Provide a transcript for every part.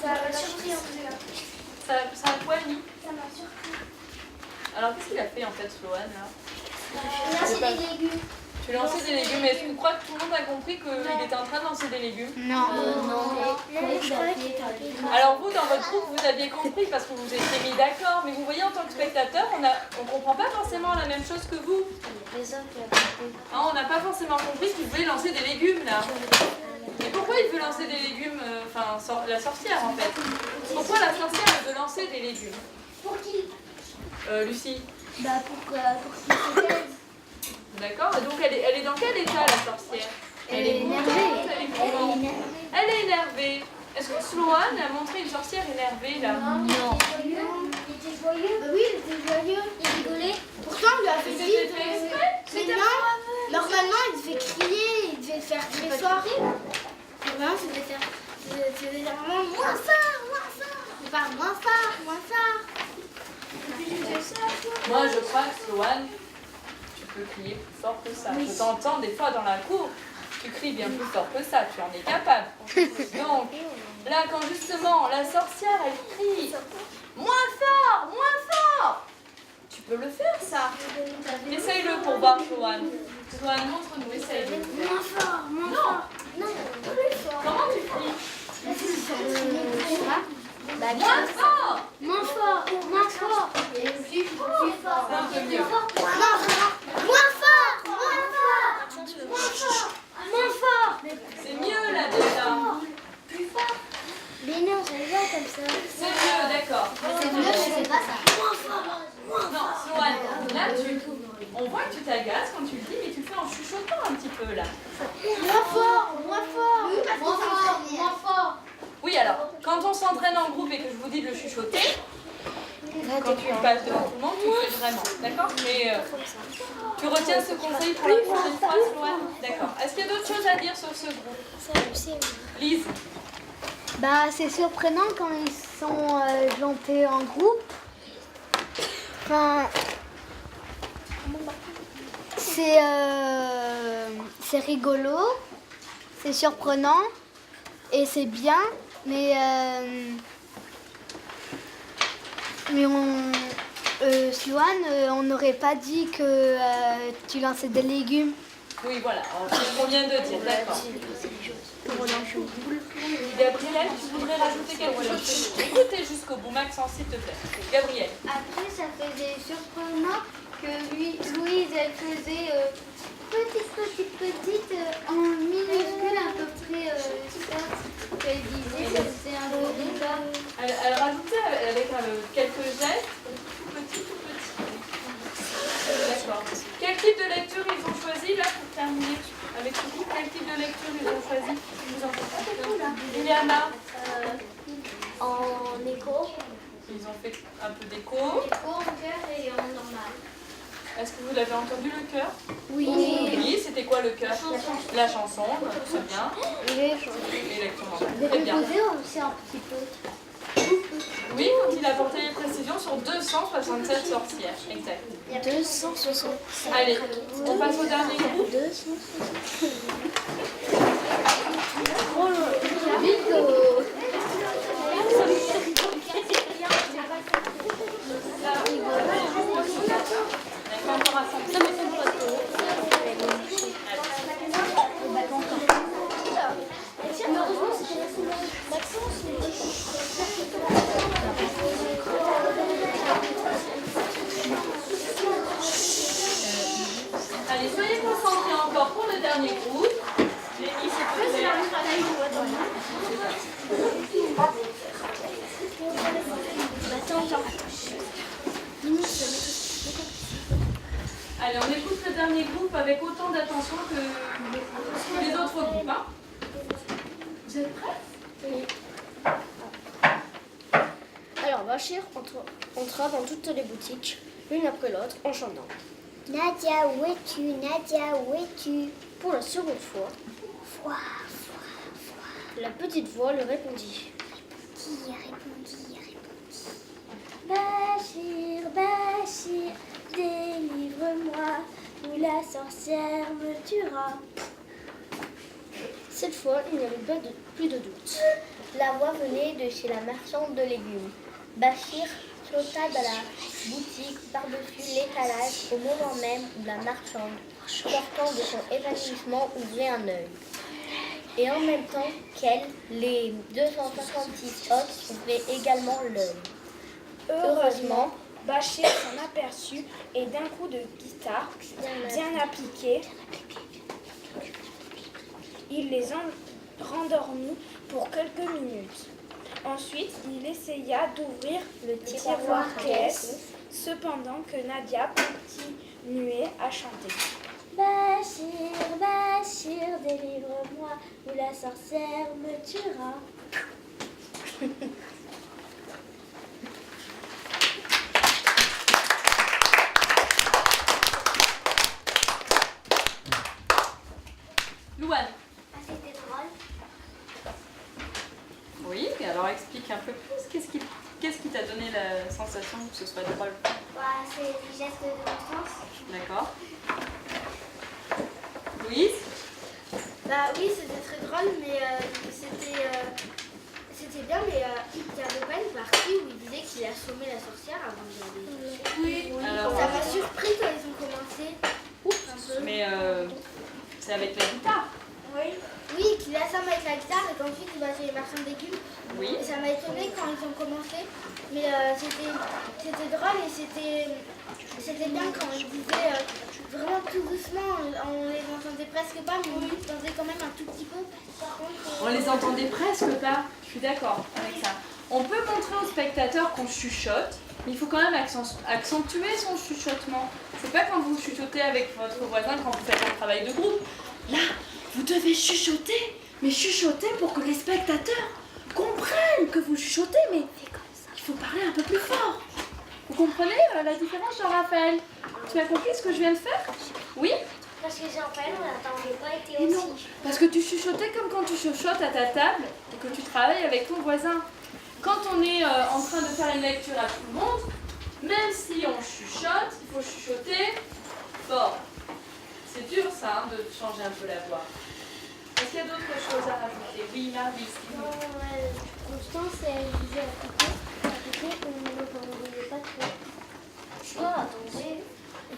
Ça m'a surpris en tout cas. Ça a quoi, lui? Ça m'a surpris. Alors, qu'est-ce qu'il a fait en fait, Sloane là? Lancer des légumes. Tu lançais des légumes, mais est-ce que tu crois que tout le monde a compris qu'il était en train de lancer des légumes? Non. Alors vous, dans votre groupe, vous aviez compris parce que vous étiez mis d'accord, mais vous voyez, en tant que spectateur, on ne comprend pas forcément la même chose que vous. Hein, on n'a pas forcément compris qu'il voulait lancer des légumes, là. Mais pourquoi il veut lancer des légumes, la sorcière, en fait? Pourquoi la sorcière, elle veut lancer des légumes? Pour qui? Lucie. Pour qu'il se taise. D'accord, et donc elle est dans quel état, la sorcière? Elle est énervée. Elle est énervée. Est-ce que Sloane a montré une sorcière énervée, là? Non. Il était joyeux. Bah oui, il était joyeux. Il rigolait. Pourtant, on lui a fait C'était vite. fait exprès? Mais non, normalement, il devait crier, il devait faire très fort. Normalement, ça devait faire vraiment moins fort. Il parle moins fort. Moi, je crois que Sloane, tu peux crier plus fort que ça. Je t'entends des fois dans la cour, tu cries bien plus fort que ça, tu en es capable. Donc, là, quand justement la sorcière, elle crie moins fort, tu peux le faire, ça. Essaye-le pour voir, Sloane. Sloane, montre-nous, essaye-le. Moins fort. Non, plus fort. Comment tu cries? Moins fort. Moins fort. Et plus fort. Un peu mieux. Moins fort. C'est mieux, là, déjà. Plus fort. Mais non, ça va comme ça. C'est mieux, d'accord. C'est mieux, je fais pas ça. Moins fort. Non, Sloane, là, on voit que tu t'agaces quand tu le dis, mais tu le fais en chuchotant un petit peu, là. Moins fort. Moins fort. Oui, alors, quand on s'entraîne en groupe et que je vous dis de le chuchoter, quand tu passes devant tout le monde, tu le fais vraiment, d'accord? Mais tu retiens ce conseil pour la prochaine fois, Sloane? D'accord. Est-ce qu'il y a d'autres choses à dire sur ce groupe? Lise? C'est surprenant quand ils sont jantés en groupe. Enfin, c'est rigolo, c'est surprenant et c'est bien, mais Sloane, on n'aurait pas dit que tu lançais des légumes. Oui, voilà, c'est ce qu'on vient de dire, d'accord. Gabriel, tu voudrais rajouter quelque chose? Écoutez jusqu'au bout, Maxence, s'il te plaît. Gabriel. Après, ça faisait surprenant que Louise, elle faisait petite, en minuscule à peu près ça qu'elle disait, ça faisait un peu bizarre. Elle rajoutait avec quelques gestes, tout petit. D'accord. Quel type de lecture ils ont choisi là pour terminer avec ce groupe? Quel type de lecture ils ont choisi? Vous en faites Iliana? En écho. Ils ont fait un peu d'écho. En cœur et en normal. Est-ce que vous avez entendu le chœur? Oui. Oui, c'était quoi le chœur? La chanson, très bien. Et lecture normale. Très bien. aussi un petit peu. Oui, quand il a apporté les précisions sur 267 sorcières. Exact. 260. Allez, on passe au dernier groupe. Allez, soyez concentrés encore pour le dernier groupe. Allez, on écoute le dernier groupe avec autant d'attention que les autres groupes. Hein. Vous êtes prêts? Oui. Alors, Bachir entra dans toutes les boutiques, l'une après l'autre, en chantant. Nadia, où es-tu? Nadia, où es-tu? Pour la seconde fois, Foi. la petite voix lui répondit. Qui répondit? Bachir, délivre-moi, ou la sorcière me tuera. Cette fois, il n'y avait plus de doute. La voix venait de chez la marchande de légumes. Bachir sauta dans la boutique par-dessus l'étalage au moment même où la marchande, sortant de son évanouissement, ouvrait un œil. Et en même temps qu'elle, les 256 autres ouvraient également l'œil. Heureusement, Bachir s'en aperçut et d'un coup de guitare bien appliqué, il les rendormit pour quelques minutes. Ensuite, il essaya d'ouvrir le tiroir-caisse, cependant que Nadia continuait à chanter. Bachir, Bachir, délivre-moi, ou la sorcière me tuera. Louane. Ah, c'était drôle. Oui, et alors explique un peu plus. Qu'est-ce qui t'a donné la sensation que ce soit drôle? Bah, c'est des gestes de constance. D'accord. Louise? Bah oui, c'était très drôle, mais c'était bien, mais il n'y avait pas une partie où il disait qu'il assommait la sorcière avant d'y aller. Oui. Alors, Ça m'a surpris quand ils ont commencé. Un peu. mais c'est avec la guitare. Oui, qu'il assomme avec la guitare et qu'ensuite il va chez les marchands de légumes. Oui. Et ça m'a étonné quand ils ont commencé, mais c'était drôle et c'était bien quand ils disaient vraiment tout doucement, on les entendait presque pas, mais on les entendait quand même un tout petit peu. Par contre, On les entendait presque pas. Je suis d'accord avec ça. On peut montrer aux spectateurs qu'on chuchote, mais il faut quand même accentuer son chuchotement. C'est pas quand vous chuchotez avec votre voisin quand vous faites un travail de groupe. Là, vous devez chuchoter, mais chuchoter pour que les spectateurs comprennent que vous chuchotez, mais il faut parler un peu plus fort. Vous comprenez la différence, Jean-Raphaël? Tu as compris ce que je viens de faire? Oui? Parce que Jean-Paul, on n'attendait pas été Et aussi. non, parce que tu chuchotais comme quand tu chuchotes à ta table et que tu travailles avec ton voisin. Quand on est en train de faire une lecture à tout le monde, même si on chuchote, il faut chuchoter fort. C'est dur ça, de changer un peu la voix. Est-ce qu'il y a d'autres choses à rajouter? Oui, Marie. Constance, elle disait à côté, on ne l'entendait pas trop. Oh, attendez.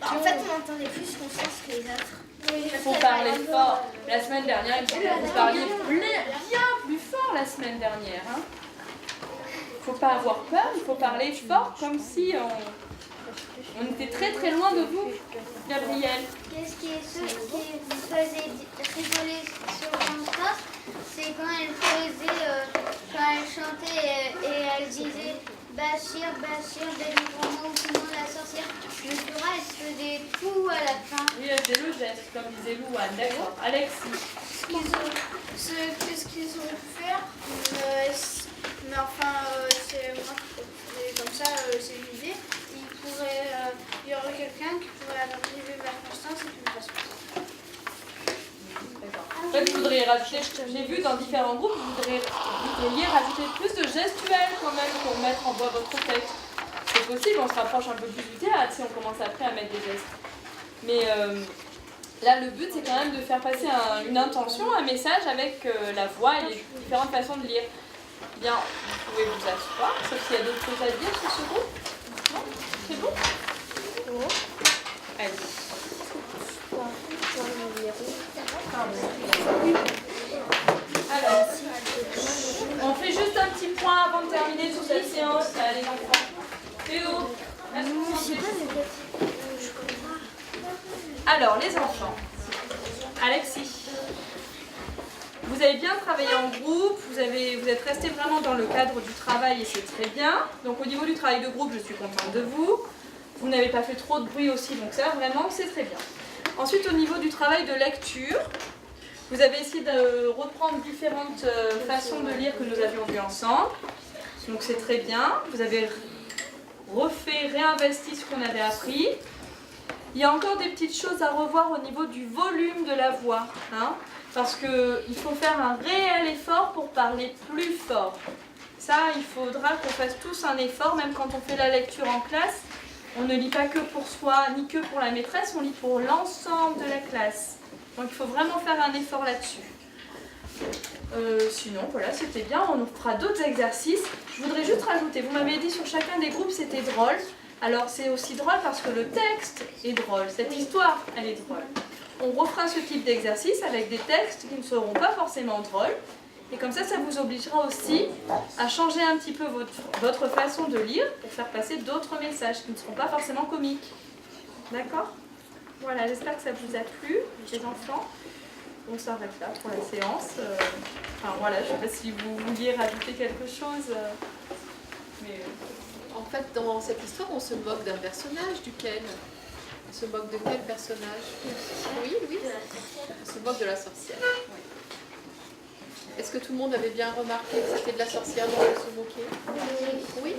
en fait, on entendait plus Constance que les autres. Il faut parler fort. La semaine dernière, il faut que vous parliez bien plus fort la semaine dernière. Hein. Il ne faut pas avoir peur, il faut parler fort comme si on était très très loin de vous, Gabriel. Ce qui vous faisait rigoler sur Constance, c'est quand elle chantait et elle disait Bachir, Bachir, délivre-moi ou sinon la sorcière me tuera, elle se faisait tout à la fin. Oui, elle faisait le geste, comme disait Louane. D'accord. Alexis. Qu'est-ce qu'ils ont pu faire mais enfin, c'est moi comme ça, c'est une idée. Il y aurait quelqu'un qui pourrait arriver vers Constance et qui me fasse passer. D'accord. En fait, vous voudriez rajouter, j'ai vu dans différents groupes, vous voudriez rajouter plus de gestuels quand même pour mettre en voix votre texte. C'est possible, on se rapproche un peu plus du théâtre si on commence après à mettre des gestes. Mais là, le but, c'est quand même de faire passer une intention, un message avec la voix et les différentes façons de lire. Bien, vous pouvez vous asseoir, sauf s'il y a d'autres choses à dire sur ce groupe. Non? C'est bon? Allez. Alors, on fait juste un petit point avant de terminer toute la séance, là, les enfants. Théo, est-ce que vous m'entendez? Alors, les enfants. Alexis, vous avez bien travaillé en groupe, vous êtes restés vraiment dans le cadre du travail et c'est très bien. Donc au niveau du travail de groupe, je suis contente de vous. Vous n'avez pas fait trop de bruit aussi, donc ça vraiment c'est très bien. Ensuite au niveau du travail de lecture, vous avez essayé de reprendre différentes façons de lire que nous avions vues ensemble. Donc c'est très bien. Vous avez réinvesti ce qu'on avait appris. Il y a encore des petites choses à revoir au niveau du volume de la voix. Hein, parce qu'il faut faire un réel effort pour parler plus fort. Ça, il faudra qu'on fasse tous un effort, même quand on fait la lecture en classe. On ne lit pas que pour soi, ni que pour la maîtresse, on lit pour l'ensemble de la classe. Donc il faut vraiment faire un effort là-dessus. Sinon, voilà, c'était bien. On fera d'autres exercices. Je voudrais juste rajouter, vous m'avez dit sur chacun des groupes c'était drôle. Alors c'est aussi drôle parce que le texte est drôle. Cette histoire, elle est drôle. On refera ce type d'exercice avec des textes qui ne seront pas forcément drôles. Et comme ça vous obligera aussi à changer un petit peu votre façon de lire pour faire passer d'autres messages qui ne seront pas forcément comiques. D'accord ? Voilà, j'espère que ça vous a plu, les enfants. On s'arrête là pour la séance. Enfin voilà, je ne sais pas si vous vouliez rajouter quelque chose. Mais... En fait, dans cette histoire, on se moque d'un personnage, duquel? On se moque de quel personnage? Oui, oui. On se moque de la sorcière. Oui. Est-ce que tout le monde avait bien remarqué que c'était de la sorcière dont on se moquait? Oui.